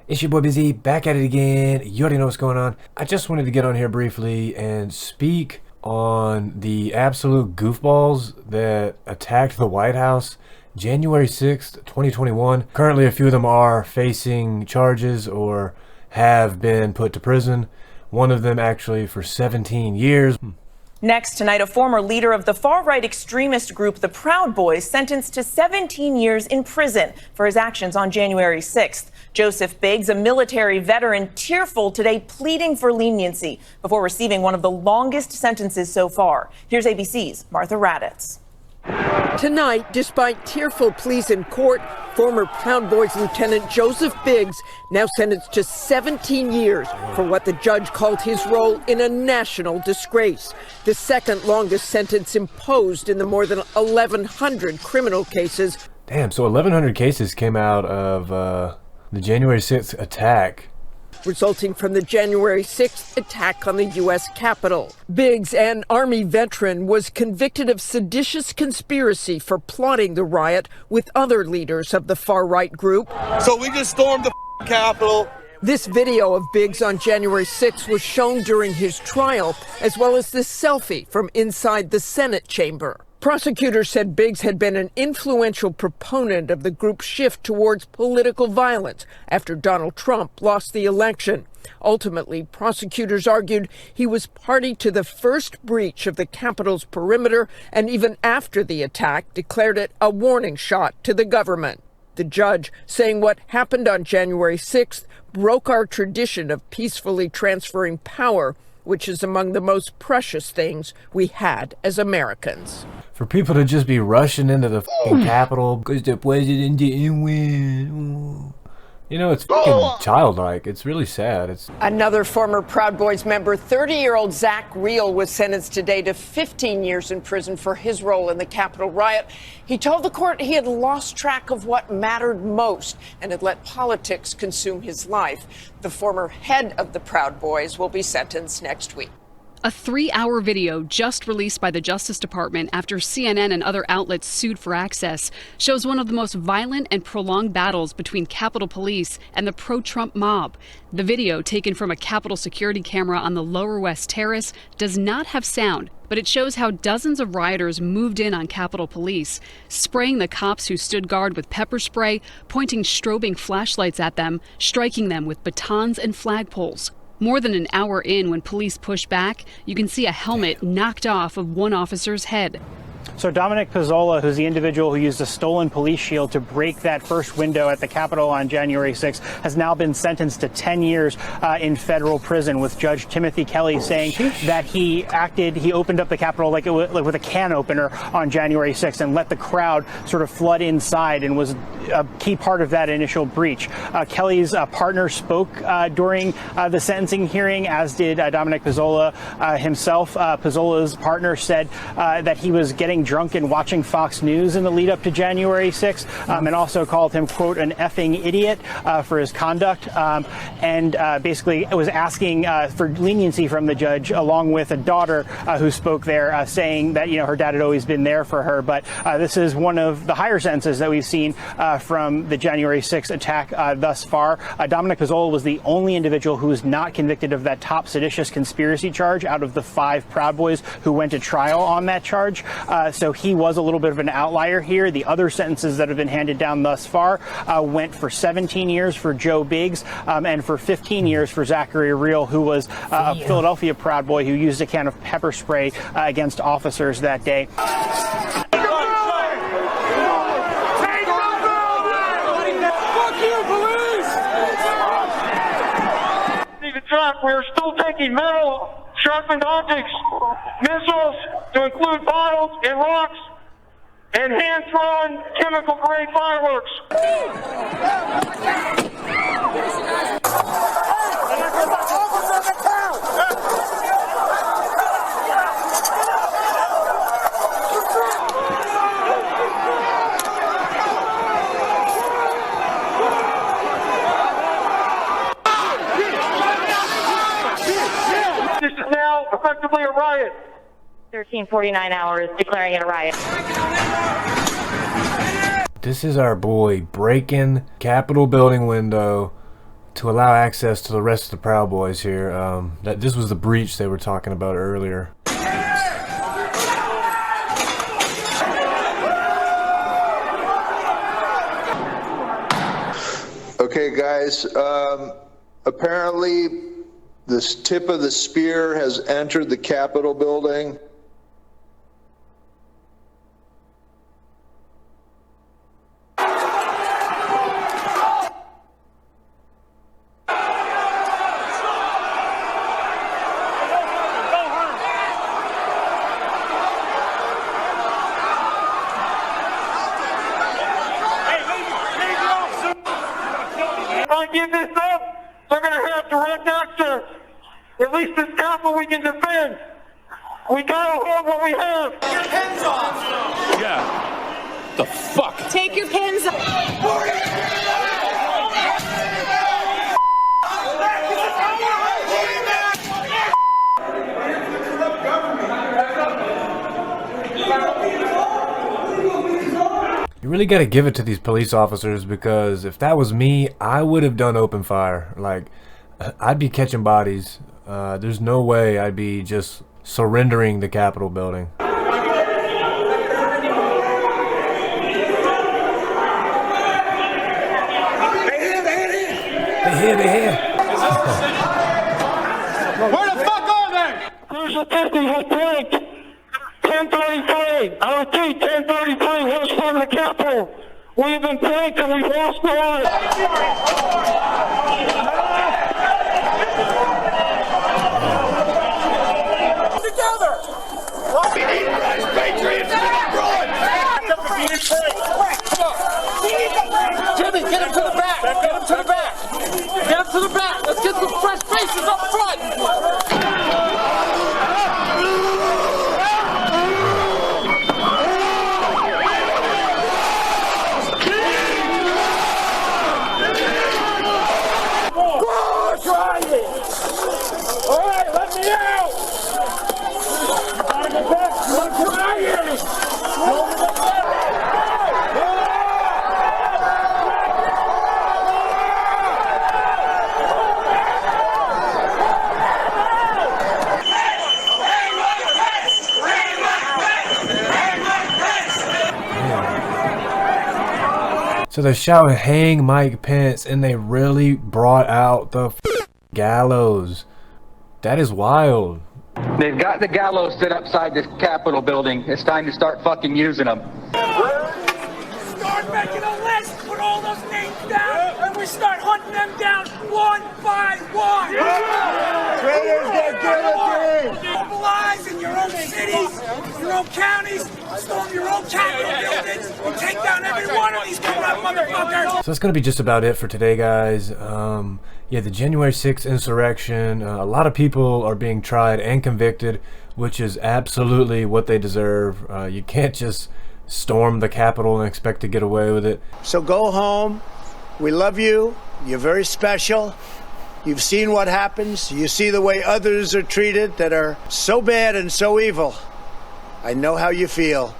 It's your boy Busy, back at it again. You already know what's going on. I just wanted to get on here briefly and speak on the absolute goofballs that attacked the White House January 6th, 2021. Currently, a few of them are facing charges or have been put to prison. One of them actually for 17 years. Next tonight, a former leader of the far-right extremist group, the Proud Boys, sentenced to 17 years in prison for his actions on January 6th. Joseph Biggs, a military veteran, tearful today, pleading for leniency before receiving one of the longest sentences so far. Here's ABC's Martha Raddatz. Tonight, despite tearful pleas in court, former Proud Boys Lieutenant Joseph Biggs now sentenced to 17 years for what the judge called his role in a national disgrace, the second longest sentence imposed in the more than 1,100 criminal cases. Damn, so 1,100 cases came out of the January 6th attack, resulting from the January 6th attack on the U.S. Capitol. Biggs, an Army veteran, was convicted of seditious conspiracy for plotting the riot with other leaders of the far-right group. So we just stormed the Capitol. This video of Biggs on January 6th was shown during his trial, as well as this selfie from inside the Senate chamber. Prosecutors said Biggs had been an influential proponent of the group's shift towards political violence after Donald Trump lost the election. Ultimately, prosecutors argued he was party to the first breach of the Capitol's perimeter, and even after the attack, declared it a warning shot to the government. The judge saying what happened on January 6th broke our tradition of peacefully transferring power, which is among the most precious things we had as Americans. For people to just be rushing into the fucking Capitol because the president didn't win. You know, it's fucking childlike. It's really sad. Another former Proud Boys member, 30-year-old Zach Reel, was sentenced today to 15 years in prison for his role in the Capitol riot. He told the court he had lost track of what mattered most and had let politics consume his life. The former head of the Proud Boys will be sentenced next week. A 3-hour video just released by the Justice Department after CNN and other outlets sued for access shows one of the most violent and prolonged battles between Capitol Police and the pro-Trump mob. The video, taken from a Capitol security camera on the Lower West Terrace, does not have sound, but it shows how dozens of rioters moved in on Capitol Police, spraying the cops who stood guard with pepper spray, pointing strobing flashlights at them, striking them with batons and flagpoles. More than an hour in, when police push back, you can see a helmet knocked off of one officer's head. So Dominic Pizola, who's the individual who used a stolen police shield to break that first window at the Capitol on January 6th, has now been sentenced to 10 years in federal prison, with Judge Timothy Kelly saying that he opened up the Capitol like with a can opener on January 6th and let the crowd sort of flood inside, and was a key part of that initial breach. Kelly's partner spoke during the sentencing hearing, as did Dominic Pizola himself. Pizola's partner said that he was getting drunk and watching Fox News in the lead up to January 6th, and also called him, quote, an effing idiot for his conduct, and basically was asking for leniency from the judge, along with a daughter who spoke there, saying that, you know, her dad had always been there for her. But this is one of the higher sentences that we've seen from the January 6th attack thus far. Dominic Pizola was the only individual who was not convicted of that top seditious conspiracy charge out of the 5 Proud Boys who went to trial on that charge. So he was a little bit of an outlier here. The other sentences that have been handed down thus far went for 17 years for Joe Biggs and for 15 years for Zachary Reel, who was a Philadelphia Proud Boy who used a can of pepper spray against officers that day. We're still taking metal, sharpened objects, missiles, to include bottles and rocks, and hand-thrown chemical-grade fireworks. This is now effectively a riot. 1349 hours, declaring it a riot. This is our boy breaking Capitol building window to allow access to the rest of the Proud Boys here. That this was the breach they were talking about earlier. Okay, guys, apparently this tip of the spear has entered the Capitol building. If I give this up, they're going to have to run after at least this Capitol we can defend. We got to hold what we have. Take your pins off. Yeah. The fuck? Take your pins off. You really got to give it to these police officers, because if that was me, I would have done open fire. Like, I'd be catching bodies. There's no way I'd be just surrendering the Capitol building. They here. Where the fuck are they? There's a 50 who pranked. 1033. I repeat, 1033 was from the Capitol. We've been pranked and we've lost the line. Together! Patriots! Jimmy, get him to the back! Get him to the back! Get him to the back! Let's get some fresh faces up front! So they're shouting, "Hang Mike Pence," and they really brought out the gallows. That is wild. They've got the gallows set outside this Capitol building. It's time to start fucking using them. Start making a list, put all those names down, and we start hunting them down one by one. Traitors get guillotined! Mobilize in your own cities, your own counties, storm your own Capitol buildings, and take down every one of these corrupt motherfuckers. So that's going to be just about it for today, guys. Yeah, the January 6th insurrection, a lot of people are being tried and convicted, which is absolutely what they deserve. You can't just storm the Capitol and expect to get away with it. So go home. We love you. You're very special. You've seen what happens. You see the way others are treated that are so bad and so evil. I know how you feel.